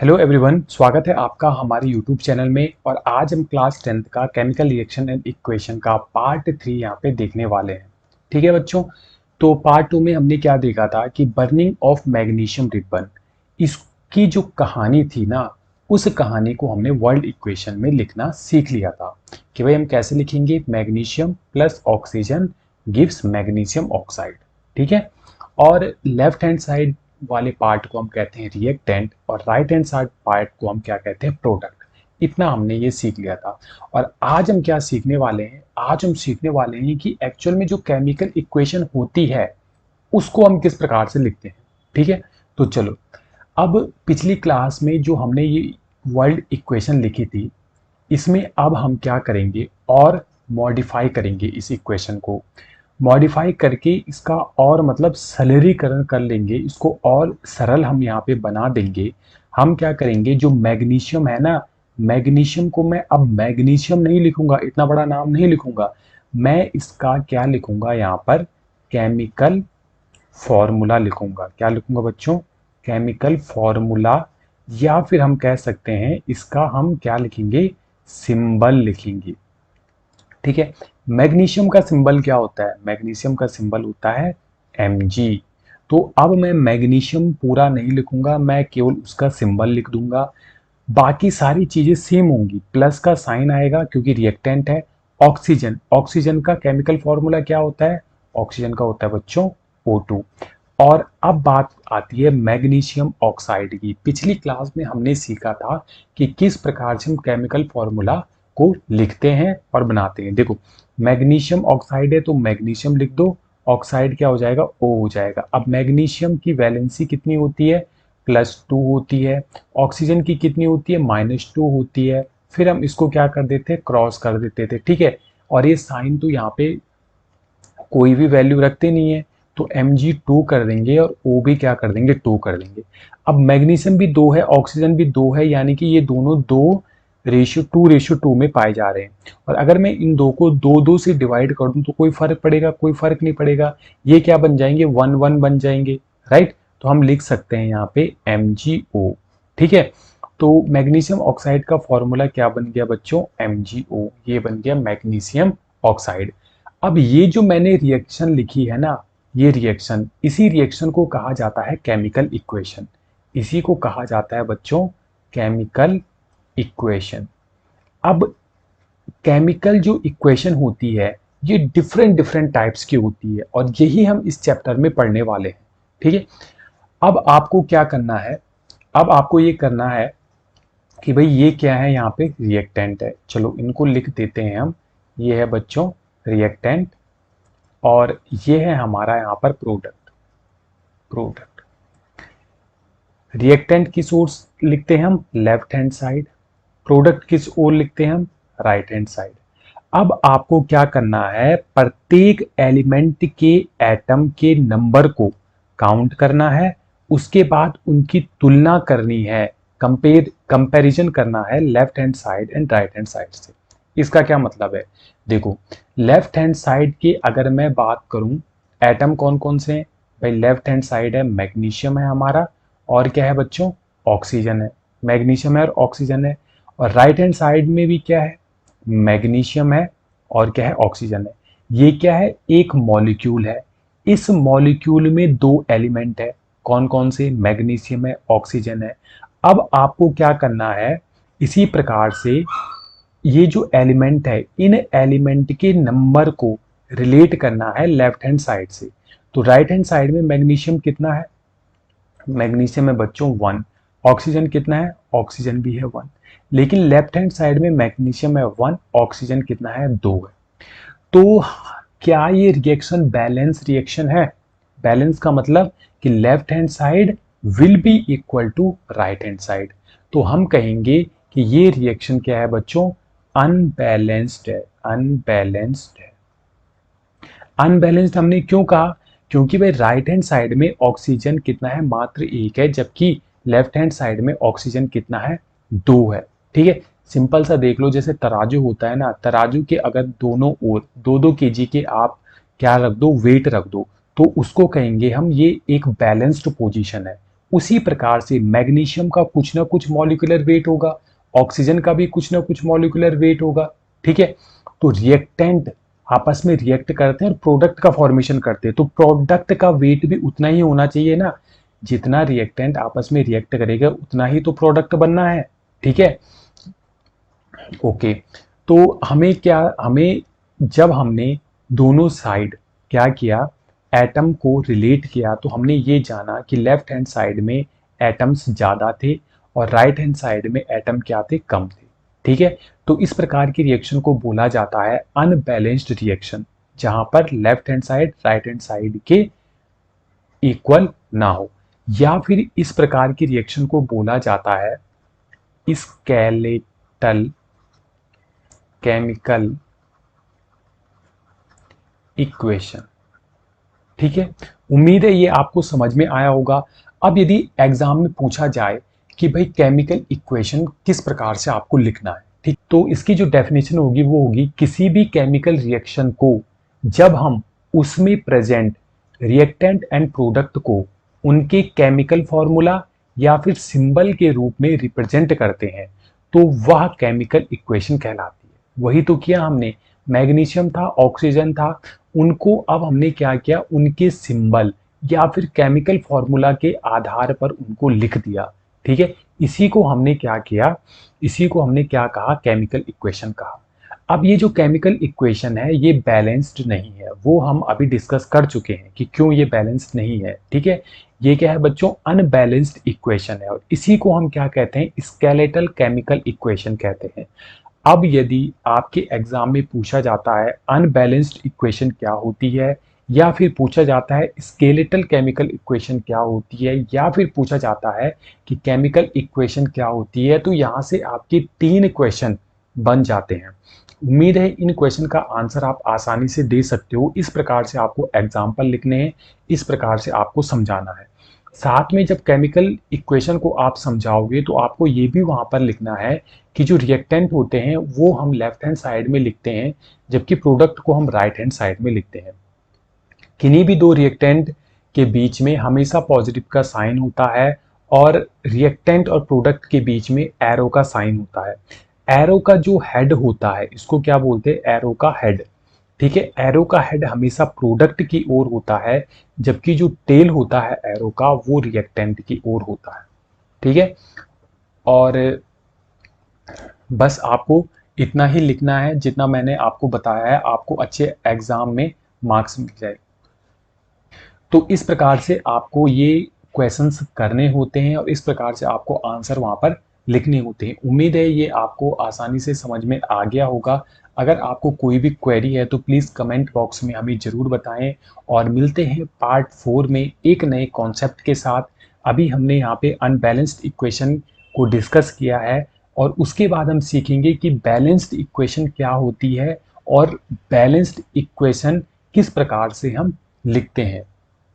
Hello everyone, स्वागत है आपका हमारे यूट्यूब चैनल में। और आज हम क्लास 10th का केमिकल रिएक्शन एंड इक्वेशन का पार्ट 3 यहाँ पे देखने वाले हैं। ठीक है बच्चों, तो पार्ट 2 में हमने क्या देखा था कि बर्निंग ऑफ मैग्नीशियम रिबन, इसकी जो कहानी थी ना, उस कहानी को हमने वर्ल्ड इक्वेशन में लिखना सीख लिया था कि भाई हम कैसे लिखेंगे, magnesium plus oxygen gives magnesium oxide. ठीक है, और लेफ्ट हैंड साइड वाले पार्ट को हम कहते हैं रिएक्टेंट और राइट हैंड साइड पार्ट को हम क्या कहते हैं, प्रोडक्ट। इतना हमने ये सीख लिया था। और आज हम क्या सीखने वाले हैं, आज हम सीखने वाले हैं कि एक्चुअल में जो केमिकल इक्वेशन होती है उसको हम किस प्रकार से लिखते हैं। ठीक है, तो चलो, अब पिछली क्लास में जो हमने ये वर्ल्ड इक्वेशन लिखी थी, इसमें अब हम क्या करेंगे और मॉडिफाई करेंगे इस इक्वेशन को। मॉडिफाई करके इसका और मतलब सरलीकरण कर लेंगे, इसको और सरल हम यहाँ पे बना देंगे। हम क्या करेंगे, जो मैग्नीशियम है ना, मैग्नीशियम को मैं अब मैग्नीशियम नहीं लिखूंगा, इतना बड़ा नाम नहीं लिखूंगा, मैं इसका क्या लिखूंगा यहाँ पर, केमिकल फॉर्मूला लिखूंगा। क्या लिखूंगा बच्चों, केमिकल फॉर्मूला, या फिर हम कह सकते हैं इसका हम क्या लिखेंगे, सिंबल लिखेंगे। ठीक है, मैग्नीशियम का सिंबल क्या होता है, मैग्नीशियम का सिंबल होता है Mg। तो अब मैं मैग्नीशियम पूरा नहीं लिखूंगा, मैं केवल उसका सिंबल लिख दूंगा। बाकी सारी चीजें सेम होंगी, प्लस का साइन आएगा क्योंकि रिएक्टेंट है। ऑक्सीजन, ऑक्सीजन का केमिकल फॉर्मूला क्या होता है, ऑक्सीजन का होता है बच्चों O2। और अब बात आती है मैग्नीशियम ऑक्साइड की। पिछली क्लास में हमने सीखा था कि किस प्रकार से हम केमिकल फॉर्मूला को लिखते हैं और बनाते हैं। देखो, मैग्नीशियम ऑक्साइड है तो मैग्नीशियम लिख दो, ऑक्साइड क्या हो जाएगा, O हो जाएगा। अब मैग्नीशियम की वैलेंसी कितनी होती है, +2 होती है। ऑक्सीजन की कितनी होती है, -2 होती है। फिर हम इसको क्या कर देते हैं, क्रॉस कर देते थे। ठीक है, और ये साइन तो यहाँ पे कोई भी वैल्यू रखते नहीं है, तो Mg2 कर देंगे और O भी क्या कर देंगे, 2 कर देंगे। अब मैग्नीशियम भी 2 है, ऑक्सीजन भी 2 है, यानी कि ये दोनों 2:2 में पाए जा रहे हैं। और अगर मैं इन दो को 2-2 से डिवाइड कर दूं तो कोई फर्क पड़ेगा, कोई फर्क नहीं पड़ेगा। ये क्या बन जाएंगे, 1-1 बन जाएंगे। राइट, तो हम लिख सकते हैं यहाँ पे MgO। ठीक है, तो मैग्नीशियम ऑक्साइड का फॉर्मूला क्या बन गया बच्चों, MgO, ये बन गया मैग्नीशियम ऑक्साइड। अब ये जो मैंने रिएक्शन लिखी है ना, ये रिएक्शन, इसी रिएक्शन को कहा जाता है केमिकल इक्वेशन। इसी को कहा जाता है बच्चों केमिकल इक्वेशन। अब केमिकल जो इक्वेशन होती है ये डिफरेंट डिफरेंट टाइप्स की होती है और यही हम इस चैप्टर में पढ़ने वाले हैं। ठीक है, अब आपको क्या करना है, अब आपको ये करना है कि भाई ये क्या है, यहाँ पे रिएक्टेंट है। चलो इनको लिख देते हैं हम। ये है बच्चों रिएक्टेंट और ये है हमारा यहाँ पर प्रोडक्ट। प्रोडक्ट, रिएक्टेंट किस ओर लिखते हैं हम, लेफ्ट हैंड साइड। प्रोडक्ट किस ओर लिखते हैं हम, राइट हैंड साइड। अब आपको क्या करना है, प्रत्येक एलिमेंट के एटम के नंबर को काउंट करना है, उसके बाद उनकी तुलना करनी है, कंपैरिजन करना है left hand side and right hand side से। इसका क्या मतलब है, देखो, लेफ्ट हैंड साइड की अगर मैं बात करूं, एटम कौन कौन से हैं भाई, लेफ्ट हैंड साइड है मैग्नीशियम है हमारा, और क्या है बच्चों, ऑक्सीजन है। मैग्नीशियम है और ऑक्सीजन है। और राइट हैंड साइड में भी क्या है, मैग्नीशियम है और क्या है, ऑक्सीजन है। ये क्या है, एक मॉलिक्यूल है। इस मॉलिक्यूल में 2 एलिमेंट है, कौन कौन से, मैग्नीशियम है, ऑक्सीजन है। अब आपको क्या करना है, इसी प्रकार से ये जो एलिमेंट है, इन एलिमेंट के नंबर को रिलेट करना है लेफ्ट हैंड साइड से। तो राइट हैंड साइड में मैग्नीशियम कितना है, मैग्नीशियम है बच्चों 1। ऑक्सीजन कितना है, ऑक्सीजन भी है 1। लेकिन लेफ्ट हैंड साइड में मैग्नीशियम है 1, ऑक्सीजन कितना है, 2 है। तो क्या ये रिएक्शन बैलेंस रिएक्शन है, बैलेंस का मतलब कि left hand side will be equal to right hand side. तो हम कहेंगे कि ये रिएक्शन क्या है बच्चों, अनबैलेंस्ड है, अनबैलेंस्ड है। अनबैलेंस्ड हमने क्यों कहा, क्योंकि भाई राइट हैंड साइड में ऑक्सीजन कितना है, मात्र 1 है, जबकि लेफ्ट हैंड साइड में ऑक्सीजन कितना है, 2 है। ठीक है, सिंपल सा देख लो, जैसे तराजू होता है ना, तराजू के अगर दोनों ओर 2-2 केजी के आप क्या रख दो, वेट रख दो, तो उसको कहेंगे हम ये एक बैलेंस्ड पोजीशन है। उसी प्रकार से मैग्नीशियम का कुछ ना कुछ मॉलिक्यूलर वेट होगा, ऑक्सीजन का भी कुछ ना कुछ मॉलिक्यूलर वेट होगा। ठीक है, तो रिएक्टेंट आपस में रिएक्ट करते हैं और प्रोडक्ट का फॉर्मेशन करते हैं, तो प्रोडक्ट का वेट भी उतना ही होना चाहिए ना, जितना रिएक्टेंट आपस में रिएक्ट करेगा उतना ही तो प्रोडक्ट बनना है। ठीक है, ओके। तो हमें जब हमने दोनों साइड क्या किया, एटम को रिलेट किया, तो हमने ये जाना कि लेफ्ट हैंड साइड में एटम्स ज़्यादा थे और राइट हैंड साइड में एटम क्या थे, कम थे। ठीक है, तो इस प्रकार की रिएक्शन को बोला जाता है अनबैलेंस्ड रिएक्शन, जहां पर left hand side right hand side के इक्वल ना हो। या फिर इस प्रकार की रिएक्शन को बोला जाता है स्केलेटल केमिकल इक्वेशन। ठीक है, उम्मीद है ये आपको समझ में आया होगा। अब यदि एग्जाम में पूछा जाए कि भाई केमिकल इक्वेशन किस प्रकार से आपको लिखना है, ठीक, तो इसकी जो डेफिनेशन होगी वो होगी किसी भी केमिकल रिएक्शन को जब हम उसमें प्रेजेंट रिएक्टेंट एंड प्रोडक्ट को उनके केमिकल फॉर्मूला या फिर सिंबल के रूप में रिप्रेजेंट करते हैं तो वह केमिकल इक्वेशन कहलाती है। वही तो किया हमने, मैग्नीशियम था, ऑक्सीजन था, उनको अब हमने क्या किया, उनके सिंबल या फिर केमिकल फॉर्मूला के आधार पर उनको लिख दिया। ठीक है, इसी को हमने क्या किया, इसी को हमने क्या कहा, केमिकल इक्वेशन कहा। अब ये जो केमिकल इक्वेशन है ये बैलेंस्ड नहीं है, वो हम अभी डिस्कस कर चुके हैं कि क्यों ये बैलेंस्ड नहीं है। ठीक है, ये क्या है बच्चों, अनबैलेंस्ड इक्वेशन है और इसी को हम क्या कहते हैं, स्केलेटल केमिकल इक्वेशन कहते हैं। अब यदि आपके एग्जाम में पूछा जाता है अनबैलेंस्ड इक्वेशन क्या होती है, या फिर पूछा जाता है स्केलेटल केमिकल इक्वेशन क्या होती है, या फिर पूछा जाता है कि केमिकल इक्वेशन क्या होती है, तो यहाँ से आपके 3 क्वेश्चन बन जाते हैं। उम्मीद है इन क्वेश्चन का आंसर आप आसानी से दे सकते हो। इस प्रकार से आपको एग्जाम्पल लिखने हैं, इस प्रकार से आपको समझाना है। साथ में जब केमिकल इक्वेशन को आप समझाओगे तो आपको ये भी वहां पर लिखना है कि जो रिएक्टेंट होते हैं वो हम लेफ्ट हैंड साइड में लिखते हैं, जबकि प्रोडक्ट को हम राइट हैंड साइड में लिखते हैं। किन्हीं भी दो रिएक्टेंट के बीच में हमेशा पॉजिटिव का साइन होता है और रिएक्टेंट और प्रोडक्ट के बीच में एरो का साइन होता है। एरो का जो हेड होता है इसको क्या बोलते हैं, एरो का हेड। ठीक है, एरो का हेड हमेशा प्रोडक्ट की ओर होता है, जबकि जो टेल होता है एरो का वो रिएक्टेंट की ओर होता है। ठीक है, और बस आपको इतना ही लिखना है जितना मैंने आपको बताया है, आपको अच्छे एग्जाम में मार्क्स मिल जाए। तो इस प्रकार से आपको ये क्वेश्चंस करने होते हैं और इस प्रकार से आपको आंसर वहां पर लिखने होते हैं। उम्मीद है ये आपको आसानी से समझ में आ गया होगा। अगर आपको कोई भी क्वेरी है तो प्लीज़ कमेंट बॉक्स में हमें ज़रूर बताएं और मिलते हैं पार्ट 4 में एक नए कॉन्सेप्ट के साथ। अभी हमने यहाँ पे अनबैलेंस्ड इक्वेशन को डिस्कस किया है और उसके बाद हम सीखेंगे कि बैलेंस्ड इक्वेशन क्या होती है और बैलेंस्ड इक्वेशन किस प्रकार से हम लिखते हैं।